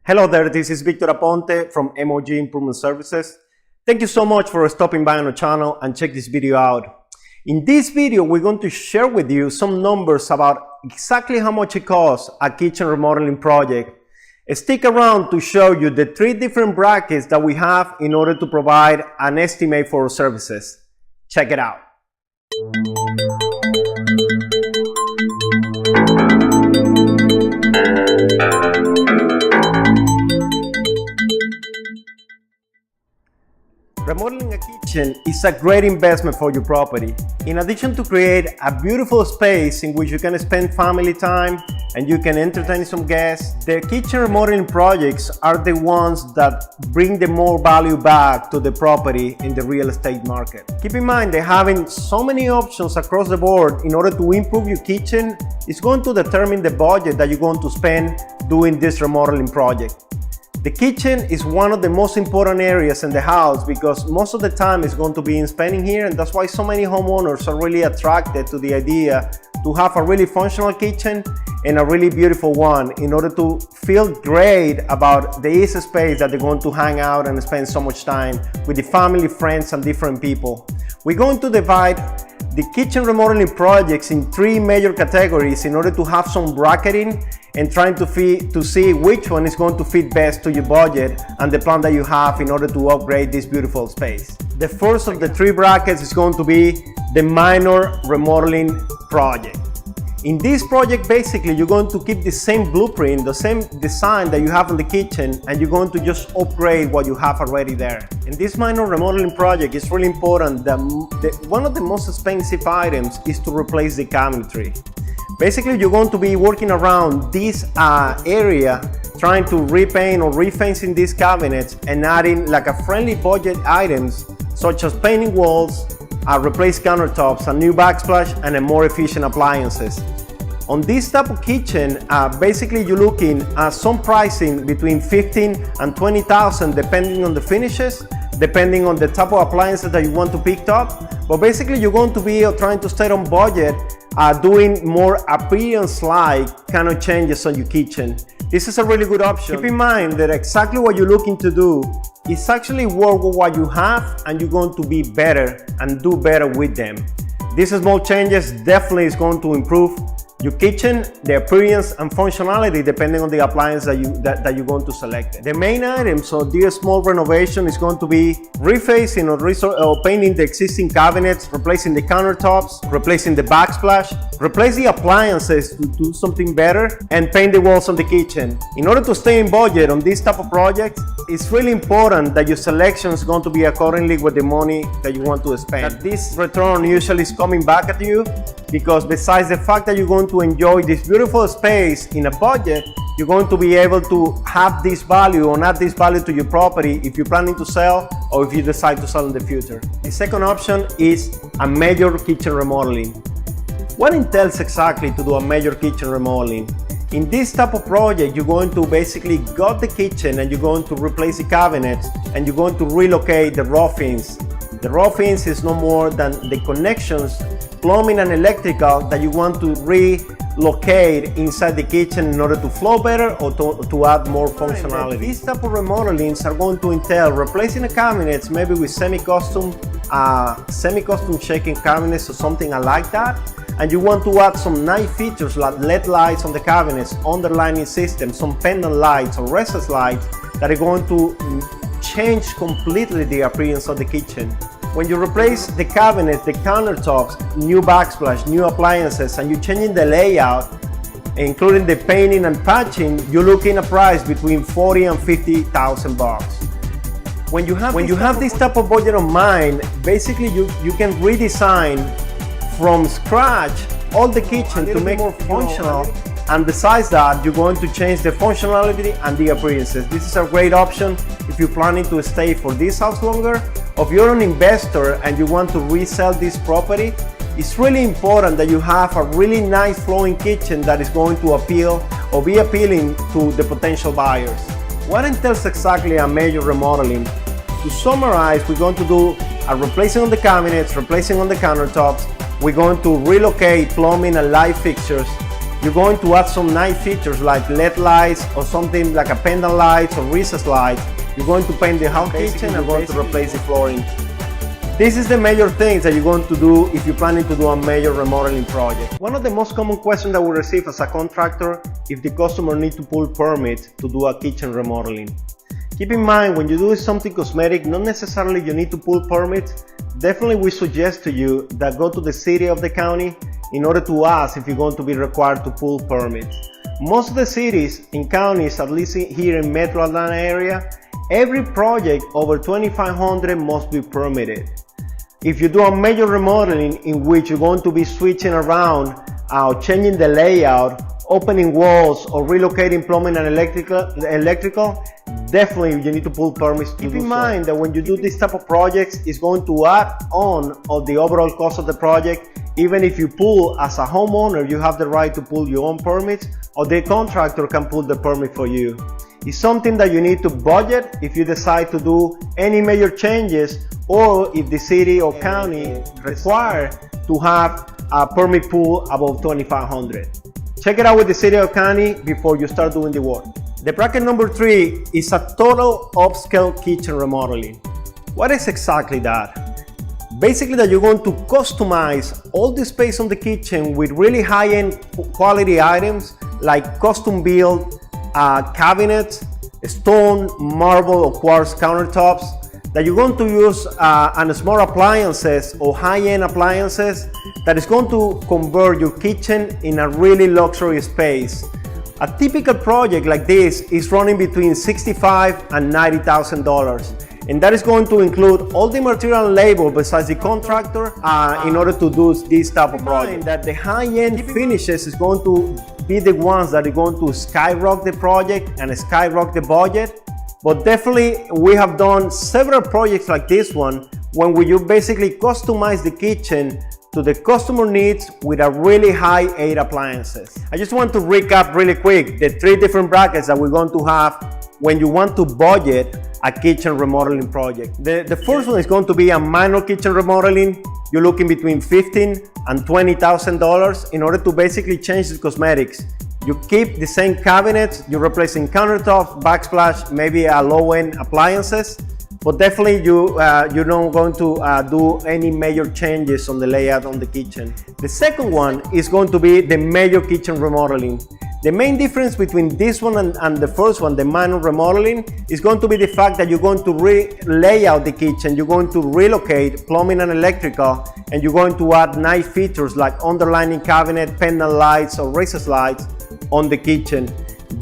Hello there, this is Victor Aponte from MOG Improvement Services. Thank you so much for stopping by on the channel and check this video out. In this video, we're going to share with you some numbers about exactly how much it costs a kitchen remodeling project. Stick around to show you the 3 different brackets that we have in order to provide an estimate for our services. Check it out. Remodeling a kitchen is a great investment for your property. In addition to create a beautiful space in which you can spend family time and you can entertain some guests, the kitchen remodeling projects are the ones that bring the more value back to the property in the real estate market. Keep in mind that having so many options across the board in order to improve your kitchen is going to determine the budget that you're going to spend doing this remodeling project. The kitchen is one of the most important areas in the house because most of the time it's going to be spending here, and that's why so many homeowners are really attracted to the idea to have a really functional kitchen and a really beautiful one in order to feel great about the easy space that they're going to hang out and spend so much time with the family, friends, and different people. We're going to divide the kitchen remodeling projects in 3 major categories in order to have some bracketing and trying to see which one is going to fit best to your budget and the plan that you have in order to upgrade this beautiful space. The first of the 3 brackets is going to be the minor remodeling project. In this project, basically, you're going to keep the same blueprint, the same design that you have in the kitchen, and you're going to just upgrade what you have already there. In this minor remodeling project, it's really important that one of the most expensive items is to replace the cabinetry. Basically, you're going to be working around this area, trying to repaint or refacing these cabinets and adding like a friendly budget items such as painting walls, replace countertops, a new backsplash, and a more efficient appliances. On this type of kitchen, basically you're looking at some pricing between 15 and 20,000 depending on the finishes, depending on the type of appliances that you want to pick up. But basically you're going to be trying to stay on budget, doing more appearance-like kind of changes on your kitchen. This is a really good option. Keep in mind that exactly what you're looking to do is actually work with what you have, and you're going to be better and do better with them. These small changes definitely is going to improve your kitchen, the appearance and functionality depending on the appliance that you're going to select. The main items of this small renovation is going to be refacing or painting the existing cabinets, replacing the countertops, replacing the backsplash, replace the appliances to do something better, and paint the walls on the kitchen. In order to stay in budget on this type of project, it's really important that your selection is going to be accordingly with the money that you want to spend. That this return usually is coming back at you, because besides the fact that you're going to enjoy this beautiful space in a budget, you're going to be able to have this value or add this value to your property if you're planning to sell or if you decide to sell in the future. The second option is a major kitchen remodeling. What entails exactly to do a major kitchen remodeling? In this type of project, you're going to basically gut the kitchen and you're going to replace the cabinets and you're going to relocate the rough-ins. The rough-ins is no more than the connections, plumbing and electrical, that you want to relocate inside the kitchen in order to flow better or to add more functionality. These type of remodelings are going to entail replacing the cabinets maybe with semi-custom shaking cabinets or something like that. And you want to add some nice features like LED lights on the cabinets, underlining system, some pendant lights or recessed lights that are going to change completely the appearance of the kitchen. When you replace the cabinets, the countertops, new backsplash, new appliances, and you're changing the layout, including the painting and patching, you're looking at a price between 40 and 50,000 bucks. When you have this type of budget in mind, basically you can redesign from scratch all the kitchen to make it more functional. And besides that, you're going to change the functionality and the appearances. This is a great option if you're planning to stay for this house longer, or if you're an investor and you want to resell this property. It's really important that you have a really nice flowing kitchen that is going to appeal or be appealing to the potential buyers. What entails exactly a major remodeling? To summarize, we're going to do a replacing on the cabinets, replacing on the countertops. We're going to relocate plumbing and light fixtures. you're going to add some nice features like LED lights or something like a pendant lights or recessed lights. You're going to paint the whole kitchen and going to replace the flooring. This is the major things that you're going to do if you're planning to do a major remodeling project. One of the most common questions that we receive as a contractor if the customer needs to pull permit to do a kitchen remodeling. Keep in mind, when you do something cosmetic, not necessarily you need to pull permits. Definitely we suggest to you that go to the city of the county in order to ask if you're going to be required to pull permits. Most of the cities and counties, at least here in Metro Atlanta area, every project over 2,500 must be permitted. If you do a major remodeling in which you're going to be switching around, changing the layout, opening walls, or relocating plumbing and electrical, definitely you need to pull permits. Keep in mind that when you do this type of projects, it's going to add on the overall cost of the project. Even if you pull as a homeowner, you have the right to pull your own permits, or the contractor can pull the permit for you. It's something that you need to budget if you decide to do any major changes, or if the city or county require to have a permit pool above 2,500. Check it out with the city or county before you start doing the work. The bracket number 3 is a total upscale kitchen remodeling. What is exactly that? Basically that you're going to customize all the space on the kitchen with really high-end quality items like custom built cabinets, stone, marble or quartz countertops, that you're going to use on small appliances or high-end appliances that is going to convert your kitchen in a really luxury space. A typical project like this is running between $65,000 and $90,000, and that is going to include all the material and labor besides the contractor in order to do this type of project. That the high-end finishes is going to be the ones that are going to skyrocket the project and skyrocket the budget. But definitely we have done several projects like this one when you basically customize the kitchen to the customer needs with a really high-end appliances. I just want to recap really quick the 3 different brackets that we're going to have when you want to budget a kitchen remodeling project. The first one is going to be a minor kitchen remodeling. You're looking between $15,000 and $20,000 in order to basically change the cosmetics. You keep the same cabinets, you're replacing countertops, backsplash, maybe a low-end appliances, but definitely you're not going to do any major changes on the layout on the kitchen. The second one is going to be the major kitchen remodeling. The main difference between this one and the first one, the minor remodeling, is going to be the fact that you're going to lay out the kitchen, you're going to relocate plumbing and electrical, and you're going to add nice features like underlining cabinet, pendant lights or recessed lights on the kitchen.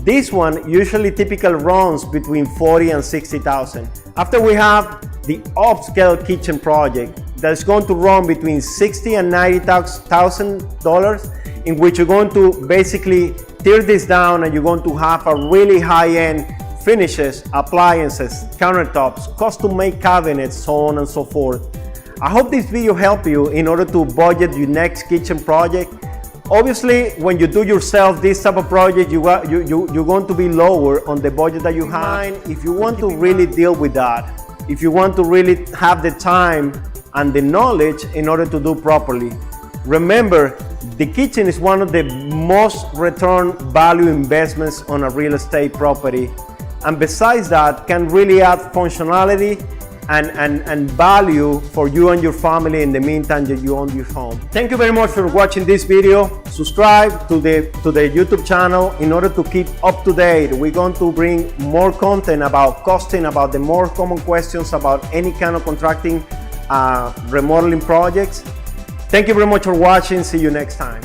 This one usually typically runs between $40,000 and $60,000. After we have the upscale kitchen project that's going to run between $60,000 and $90,000, in which you're going to basically tear this down and you're going to have a really high-end finishes, appliances, countertops, custom-made cabinets, so on and so forth. I hope this video helped you in order to budget your next kitchen project. Obviously, when you do yourself this type of project, you're going to be lower on the budget that you have. If you want to really deal with that, if you want to really have the time and the knowledge in order to do properly, remember, the kitchen is one of the most return value investments on a real estate property. And besides that, can really add functionality and value for you and your family in the meantime that you own your home. Thank you very much for watching this video. Subscribe to the YouTube channel in order to keep up to date. We're going to bring more content about costing, about the more common questions about any kind of contracting remodeling projects. Thank you very much for watching. See you next time.